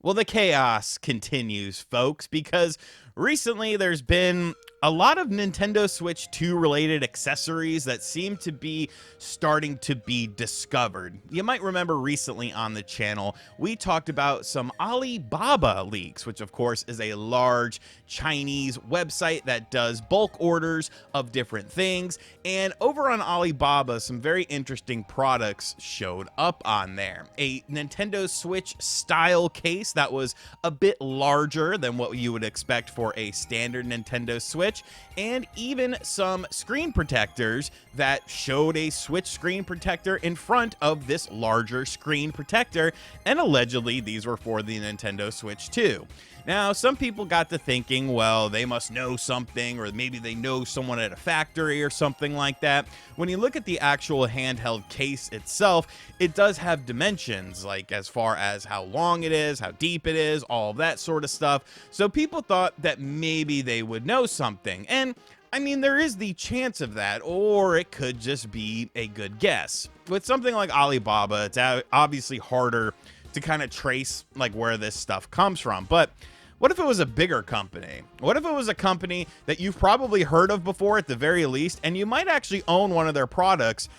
Well, the chaos continues, folks, because recently there's been a lot of Nintendo Switch 2 related accessories that seem to be starting to be discovered. You might remember recently on the channel, we talked about some Alibaba leaks, which of course is a large Chinese website that does bulk orders of different things. And over on Alibaba, some very interesting products showed up on there. A Nintendo Switch style case that was a bit larger than what you would expect for a standard Nintendo Switch, and even some screen protectors that showed a Switch screen protector in front of this larger screen protector, and allegedly these were for the Nintendo Switch 2. Now, some people got to thinking, well, they must know something, or maybe they know someone at a factory or something like that. When you look at the actual handheld case itself, it does have dimensions, like as far as how long it is, how deep it is, all of that sort of stuff. So people thought that maybe they would know something. And I mean, there is the chance of that, or it could just be a good guess. With something like Alibaba, it's obviously harder to kind of trace like where this stuff comes from. But what if it was a bigger company? What if it was a company that you've probably heard of before at the very least, and you might actually own one of their products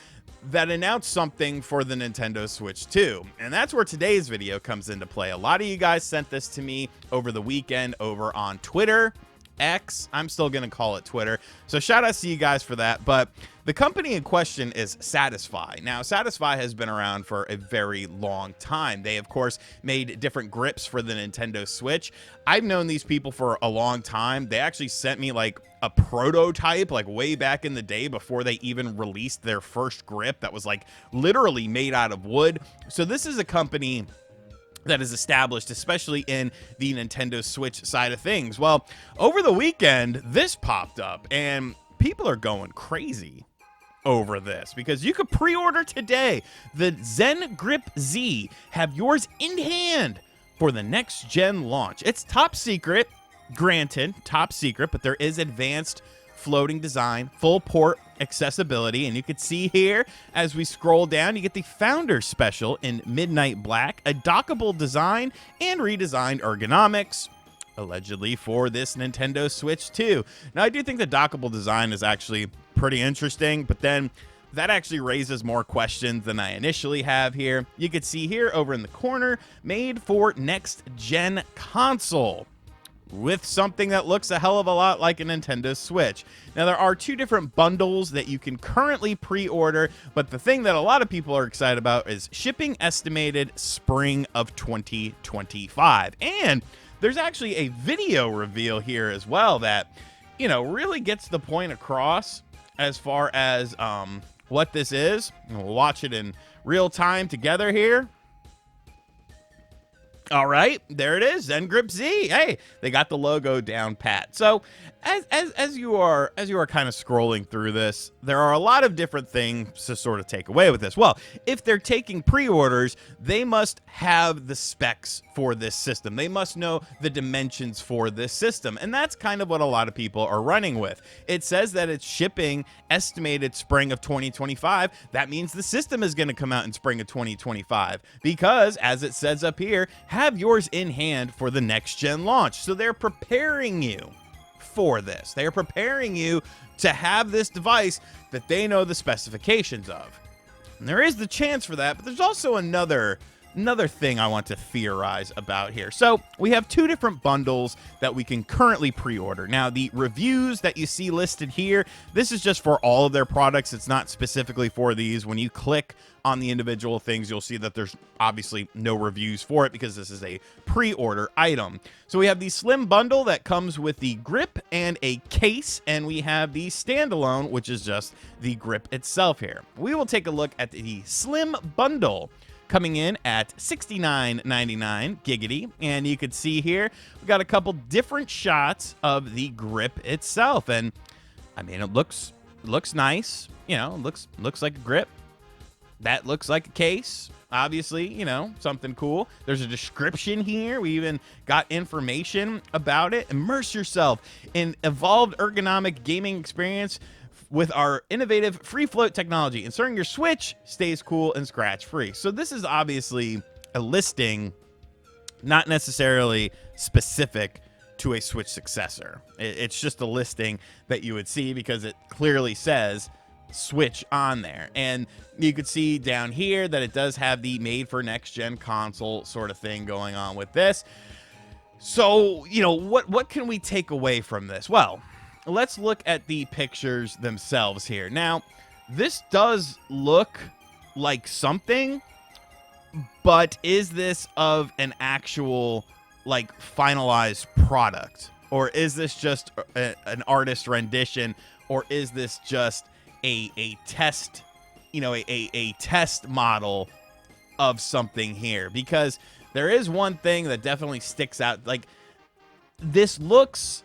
that announced something for the Nintendo Switch 2? And that's where today's video comes into play. A lot of you guys sent this to me over the weekend over on Twitter. X, I'm still gonna call it Twitter. So shout out to you guys for that. But the company in question is Satisfy. Now, Satisfy has been around for a very long time. They, of course, made different grips for the Nintendo Switch. I've known these people for a long time. They actually sent me like a prototype like way back in the day before they even released their first grip that was like literally made out of wood. So this is a company that is established, especially in the Nintendo Switch side of things. Well, over the weekend, this popped up, and people are going crazy over this because you could pre-order today the Zen Grip Z. Have yours in hand for the next gen launch. It's top secret, granted, top secret, but there is advanced floating design, full port accessibility, and you can see here as we scroll down, you get the Founder Special in Midnight Black, a dockable design, and redesigned ergonomics, allegedly for this Nintendo Switch 2. Now, I do think the dockable design is actually pretty interesting, but then that actually raises more questions than I initially have here. You can see here over in the corner, made for next gen console, with something that looks a hell of a lot like a Nintendo Switch. Now, there are two different bundles that you can currently pre-order, but the thing that a lot of people are excited about is shipping estimated spring of 2025. And there's actually a video reveal here as well that, you know, really gets the point across as far as what this is. And we'll watch it in real time together here. All right, there it is, Zen Grip Z. Hey, they got the logo down pat. So as you are kind of scrolling through this, there are a lot of different things to sort of take away with this. Well, if they're taking pre-orders, they must have the specs for this system. They must know the dimensions for this system, and that's kind of what a lot of people are running with. It says that it's shipping estimated spring of 2025. That means the system is going to come out in spring of 2025 because, as it says up here, have yours in hand for the next gen launch. So they're preparing you for this. They are preparing you to have this device that they know the specifications of. And there is the chance for that, but there's also another thing I want to theorize about here. So we have two different bundles that we can currently pre-order. Now, the reviews that you see listed here, this is just for all of their products. It's not specifically for these. When you click on the individual things, you'll see that there's obviously no reviews for it because this is a pre-order item. So we have the Slim Bundle that comes with the grip and a case, and we have the Standalone, which is just the grip itself here. We will take a look at the Slim Bundle, coming in at $69.99 giggity, and you can see here we've got a couple different shots of the grip itself, and I mean, it looks nice, you know, looks like a grip. That looks like a case, obviously, you know, something cool. There's a description here. We even got information about it. Immerse yourself in evolved ergonomic gaming experience with our innovative free float technology, ensuring your Switch stays cool and scratch free. So this is obviously a listing not necessarily specific to a Switch successor. It's just a listing that you would see because it clearly says Switch on there. And you could see down here that it does have the made for next gen console sort of thing going on with this. So, you know, what can we take away from this? Well, let's look at the pictures themselves here. Now, this does look like something, but is this of an actual, like, finalized product? Or is this just an artist rendition? Or is this just a test, you know, a test model of something here? Because there is one thing that definitely sticks out. Like, this looks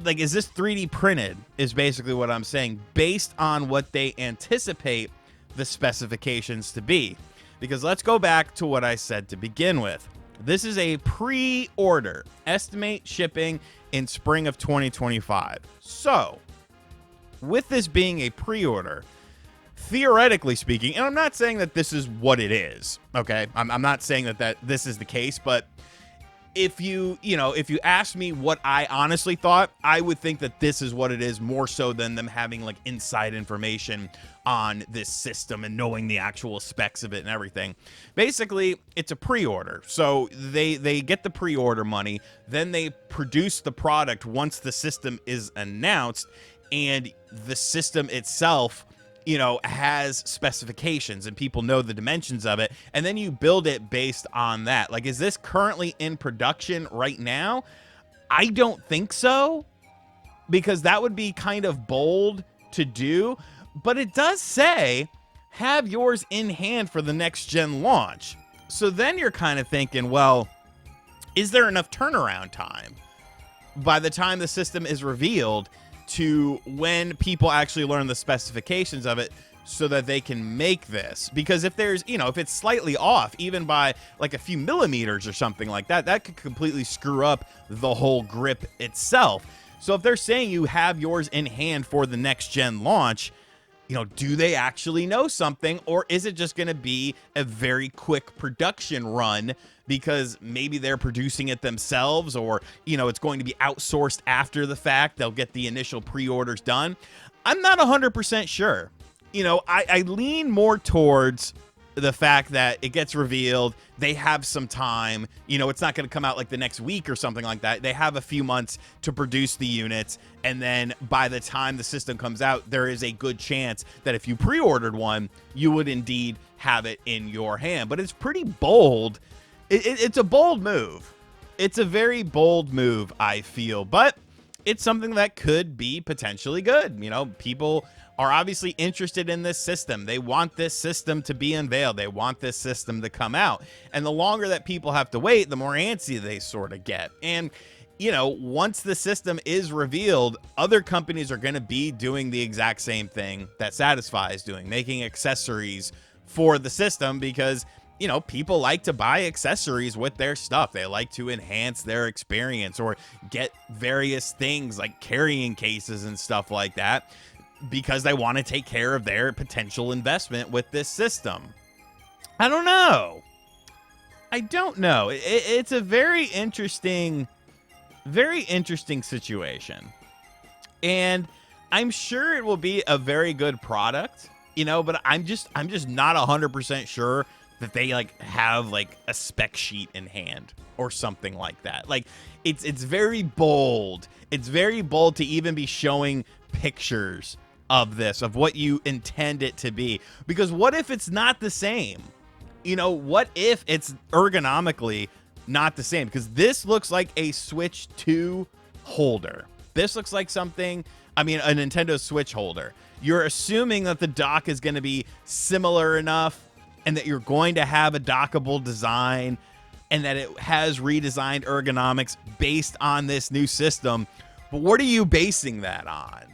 like, is this 3D printed is basically what I'm saying, based on what they anticipate the specifications to be. Because let's go back to what I said to begin with. This is a pre-order. Estimate shipping in spring of 2025. So, with this being a pre-order, theoretically speaking, and I'm not saying that this is what it is, okay? I'm not saying that this is the case, but if you ask me what I honestly thought, I would think that this is what it is, more so than them having like inside information on this system and knowing the actual specs of it and everything. Basically, it's a pre-order. So they get the pre-order money, then they produce the product once the system is announced, and the system itself, you know, has specifications and people know the dimensions of it, and then you build it based on that. Like, is this currently in production right now? I don't think so, because that would be kind of bold to do, but it does say have yours in hand for the next gen launch. So then you're kind of thinking, well, is there enough turnaround time by the time the system is revealed to when people actually learn the specifications of it so that they can make this? Because if there's, you know, if it's slightly off, even by like a few millimeters or something like that, that could completely screw up the whole grip itself. So if they're saying you have yours in hand for the next gen launch, you know, do they actually know something, or is it just going to be a very quick production run because maybe they're producing it themselves, or, you know, it's going to be outsourced after the fact? They'll get the initial pre-orders done. I'm not 100% sure. You know, I lean more towards the fact that it gets revealed, they have some time, you know, it's not going to come out like the next week or something like that. They have a few months to produce the units, and then by the time the system comes out, there is a good chance that if you pre-ordered one, you would indeed have it in your hand. But it's pretty bold. It's a bold move. It's a very bold move, I feel, but it's something that could be potentially good. You know, people are obviously interested in this system. They want this system to be unveiled. They want this system to come out. And the longer that people have to wait, the more antsy they sort of get. And, you know, once the system is revealed, other companies are going to be doing the exact same thing that Satisfy is doing, making accessories for the system, because, you know, people like to buy accessories with their stuff. They like to enhance their experience or get various things like carrying cases and stuff like that, because they want to take care of their potential investment with this system. I don't know. It's a very interesting situation. And I'm sure it will be a very good product, you know, but I'm just not 100% sure that they like have like a spec sheet in hand or something like that. Like, it's very bold. It's very bold to even be showing pictures of this, of what you intend it to be. Because what if it's not the same? You know, what if it's ergonomically not the same? Because this looks like a Switch 2 holder. This looks like something, I mean, a Nintendo Switch holder. You're assuming that the dock is going to be similar enough, and that you're going to have a dockable design, and that it has redesigned ergonomics based on this new system. But what are you basing that on?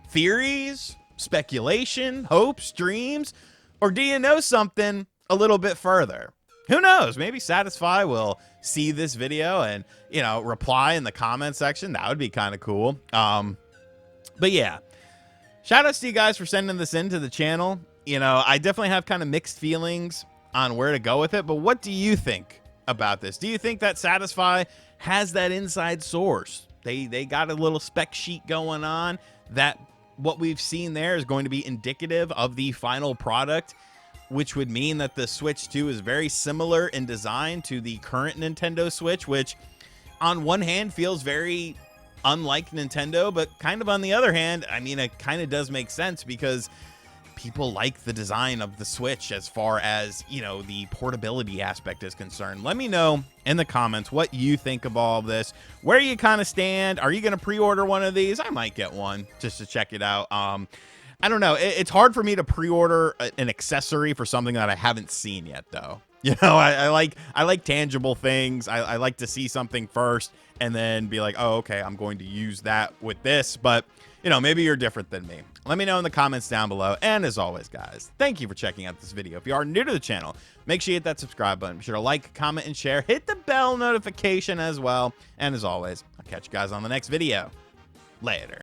Theories, speculation, hopes, dreams, or do you know something a little bit further? Who knows? Maybe Satisfy will see this video and, you know, reply in the comment section. That would be kind of cool. But yeah, shout outs to you guys for sending this into the channel. You know, I definitely have kind of mixed feelings on where to go with it, but what do you think about this. Do you think that Satisfy has that inside source? They got a little spec sheet going on that what we've seen there is going to be indicative of the final product, which would mean that the Switch 2 is very similar in design to the current Nintendo Switch, which on one hand feels very unlike Nintendo, but kind of on the other hand, I mean, it kind of does make sense because people like the design of the Switch as far as, you know, the portability aspect is concerned. Let me know in the comments what you think of all of this, where you kind of stand. Are you going to pre-order one of these? I might get one just to check it out. I don't know. It's hard for me to pre-order an accessory for something that I haven't seen yet, though. You know, I like tangible things. I like to see something first and then be like, oh, okay, I'm going to use that with this. But, you know, maybe you're different than me. Let me know in the comments down below. And as always, guys, thank you for checking out this video. If you are new to the channel, make sure you hit that subscribe button. Be sure to like, comment, and share. Hit the bell notification as well. And as always, I'll catch you guys on the next video. Later.